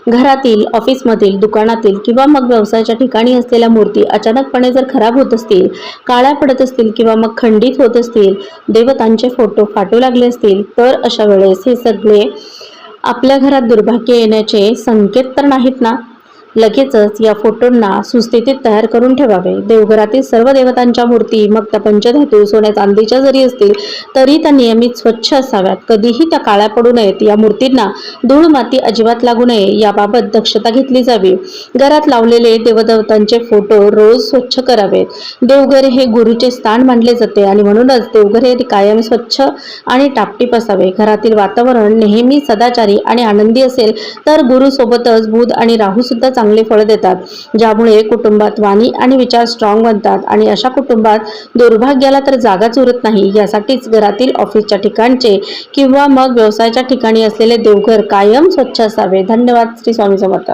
घरातील, ऑफिसमधील, दुकानातील किंवा मग व्यवसायाच्या ठिकाणी असलेल्या मूर्ती अचानकपणे जर खराब होत असतील, काळ्या पडत असतील किंवा मग खंडित होत असतील, देवतांचे फोटो फाटू लागले असतील, तर अशा वेळेस हे सगळे आपल्या घरात दुर्भाग्य येण्याचे संकेत तर नाहीत ना? लगेचच या फोटोंना सुस्थितीत तयार करून ठेवावे. देवघरातील सर्व देवतांच्या मूर्ती, मग त्या पंचधातू, सोन्या चांदीच्या जरी असतील तरी त्या नियमित स्वच्छ असाव्यात. कधीही त्या काळ्या पडू नयेत. या मूर्तींना धूळ माती अजिबात लागू नये याबाबत दक्षता घेतली जावी. घरात लावलेले देवदेवतांचे फोटो रोज स्वच्छ करावेत. देवघर हे गुरुचे स्थान मानले जाते आणि म्हणूनच देवघर हे कायम स्वच्छ आणि टापटीप असावे. घरातील वातावरण नेहमी सदाचारी आणि आनंदी असेल तर गुरु सोबतच बुध आणि राहू सुद्धा चांगले फळ देतात, ज्यामुळे कुटुंबात वाणी आणि विचार स्ट्रॉंग बनतात आणि अशा कुटुंबात दुर्भाग्याला तर जागाच उरत नाही. यासाठीच घरातील, ऑफिसच्या ठिकाणचे किंवा मग व्यवसायाच्या ठिकाणी असलेले देवघर कायम स्वच्छ असावे. धन्यवाद. श्री स्वामी समर्थ.